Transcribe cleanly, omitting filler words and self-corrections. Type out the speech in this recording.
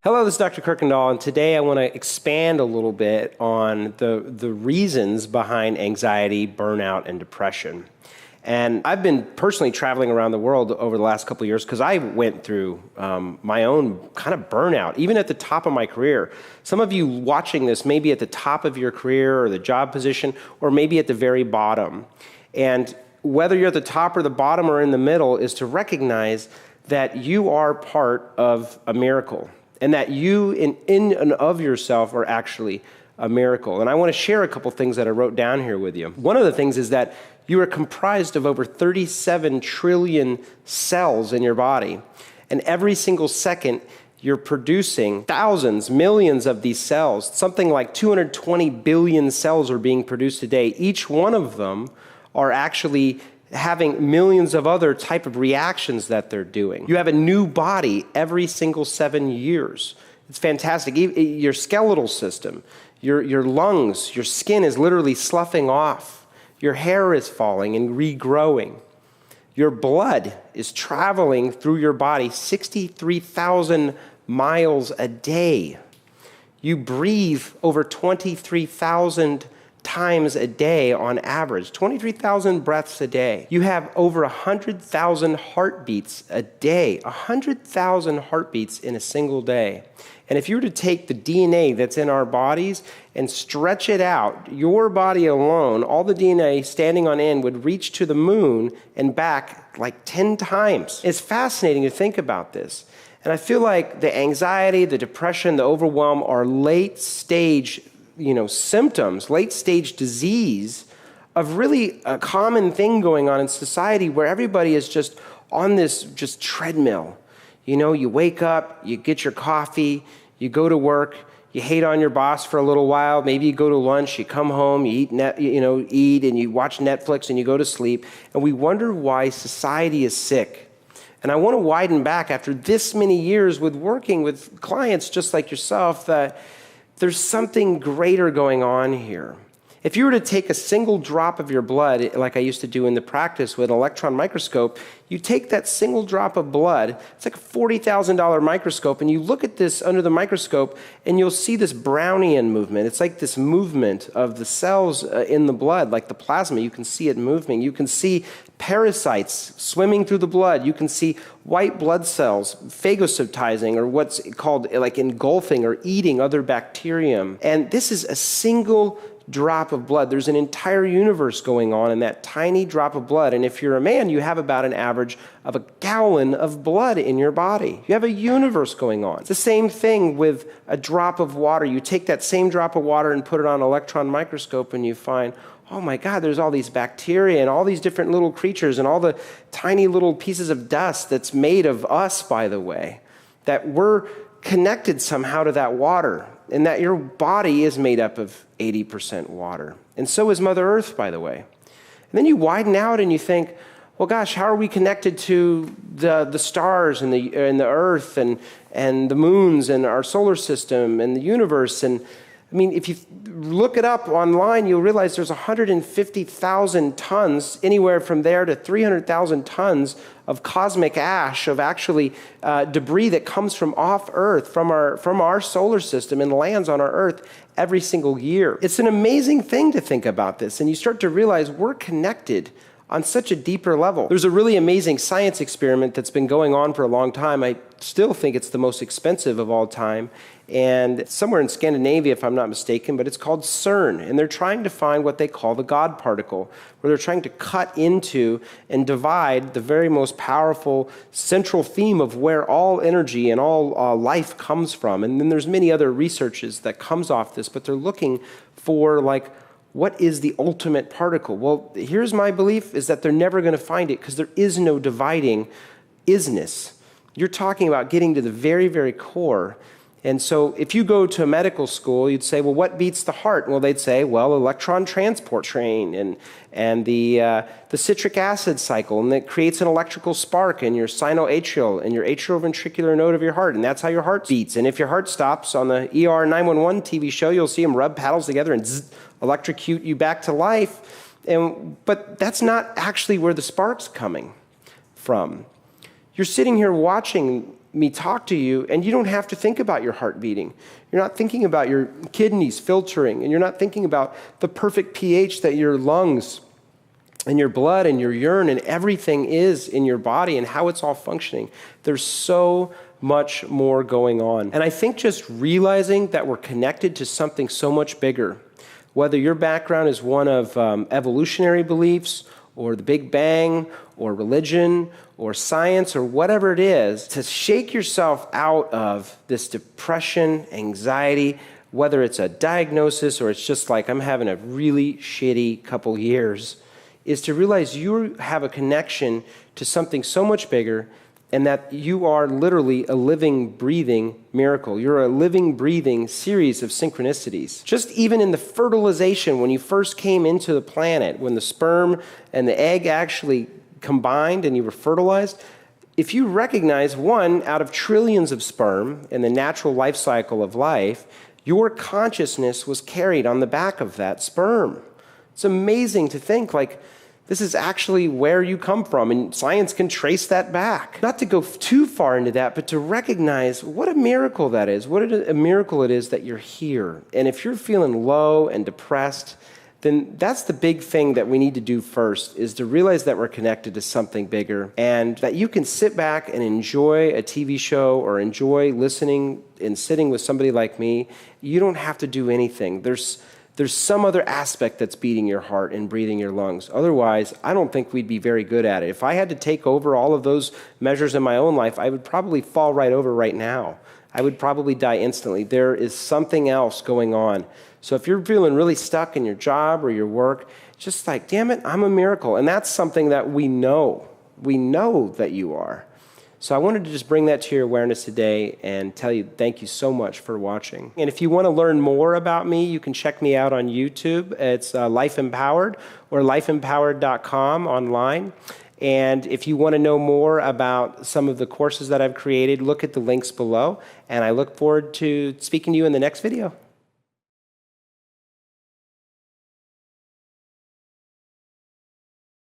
Hello, this is Dr. Kuykendall, and today I want to expand a little bit on the reasons behind anxiety, burnout, and depression. And I've been personally traveling around the world over the last couple of years because I went through my own kind of burnout, even at the top of my career. Some of you watching this may be at the top of your career or the job position, or maybe at the very bottom. And whether you're at the top or the bottom or in the middle is to recognize that you are part of a miracle. And that you, in and of yourself, are actually a miracle. And I want to share a couple things that I wrote down here with you. One of the things is that you are comprised of over 37 trillion cells in your body. And every single second, you're producing thousands, millions of these cells. Something like 220 billion cells are being produced a day. Each one of them are actually having millions of other type of reactions that they're doing. You have a new body every single 7 years. It's fantastic. Your skeletal system, your lungs, your skin is literally sloughing off. Your hair is falling and regrowing. Your blood is traveling through your body 63,000 miles a day. You breathe over 23,000 times a day on average, 23,000 breaths a day. You have over 100,000 heartbeats a day, 100,000 heartbeats in a single day. And if you were to take the DNA that's in our bodies and stretch it out, your body alone, all the DNA standing on end would reach to the moon and back like 10 times. It's fascinating to think about this. And I feel like the anxiety, the depression, the overwhelm are late stage symptoms, late-stage disease of really a common thing going on in society where everybody is just on this just treadmill. You wake up, you get your coffee, you go to work, you hate on your boss for a little while, maybe you go to lunch, you come home, you eat and you watch Netflix and you go to sleep, and we wonder why society is sick. And I want to widen back after this many years with working with clients just like yourself that there's something greater going on here. If you were to take a single drop of your blood, like I used to do in the practice with an electron microscope, you take that single drop of blood, it's like a $40,000 microscope, and you look at this under the microscope, and you'll see this Brownian movement. It's like this movement of the cells in the blood, like the plasma. You can see it moving. You can see parasites swimming through the blood. You can see white blood cells phagocytizing, or what's called like engulfing or eating other bacterium. And this is a single drop of blood. There's an entire universe going on in that tiny drop of blood. And if you're a man, you have about an average of a gallon of blood in your body. You have a universe going on. It's the same thing with a drop of water. You take that same drop of water and put it on an electron microscope and you find, oh my God, there's all these bacteria and all these different little creatures and all the tiny little pieces of dust that's made of us, by the way, that we're connected somehow to that water, and that your body is made up of 80% water. And so is Mother Earth, by the way. And then you widen out and you think, well, gosh, how are we connected to the stars and the Earth and the moons and our solar system and the universe? And I mean, if you look it up online, you'll realize there's 150,000 tons, anywhere from there to 300,000 tons of cosmic ash, of actually debris that comes from off Earth, from our solar system and lands on our Earth every single year. It's an amazing thing to think about this, and you start to realize we're connected on such a deeper level. There's a really amazing science experiment that's been going on for a long time. I still think it's the most expensive of all time. And it's somewhere in Scandinavia, if I'm not mistaken, but it's called CERN. And they're trying to find what they call the God particle, where they're trying to cut into and divide the very most powerful central theme of where all energy and all life comes from. And then there's many other researches that comes off this, but they're looking for what is the ultimate particle? Well, here's my belief, is that they're never going to find it because there is no dividing isness. You're talking about getting to the very, very core. And so if you go to a medical school, you'd say, well, what beats the heart? Well, they'd say, well, electron transport train and the citric acid cycle, and that creates an electrical spark in your sinoatrial and your atrioventricular node of your heart, and that's how your heart beats. And if your heart stops on the ER 911 TV show, you'll see them rub paddles together and electrocute you back to life. But that's not actually where the spark's coming from. You're sitting here watching me talk to you, and you don't have to think about your heart beating. You're not thinking about your kidneys filtering, and you're not thinking about the perfect pH that your lungs and your blood and your urine and everything is in your body and how it's all functioning. There's so much more going on. And I think just realizing that we're connected to something so much bigger, whether your background is one of evolutionary beliefs or the Big Bang or religion or science or whatever it is, to shake yourself out of this depression, anxiety, whether it's a diagnosis or it's just like I'm having a really shitty couple years, is to realize you have a connection to something so much bigger, and that you are literally a living, breathing miracle. You're a living, breathing series of synchronicities. Just even in the fertilization, when you first came into the planet, when the sperm and the egg actually combined and you were fertilized, if you recognize 1 out of trillions of sperm in the natural life cycle of life, your consciousness was carried on the back of that sperm. It's amazing to think, like, this is actually where you come from, and science can trace that back. Not to go too far into that, but to recognize what a miracle that is, what a miracle it is that you're here. And if you're feeling low and depressed, then that's the big thing that we need to do first, is to realize that we're connected to something bigger, and that you can sit back and enjoy a TV show or enjoy listening and sitting with somebody like me. You don't have to do anything. There's some other aspect that's beating your heart and breathing your lungs. Otherwise, I don't think we'd be very good at it. If I had to take over all of those measures in my own life, I would probably fall right over right now. I would probably die instantly. There is something else going on. So if you're feeling really stuck in your job or your work, just like, damn it, I'm a miracle. And that's something that we know. We know that you are. So I wanted to just bring that to your awareness today and tell you thank you so much for watching. And if you want to learn more about me, you can check me out on YouTube. It's Life Empowered or lifeempowered.com online. And if you want to know more about some of the courses that I've created, look at the links below. And I look forward to speaking to you in the next video.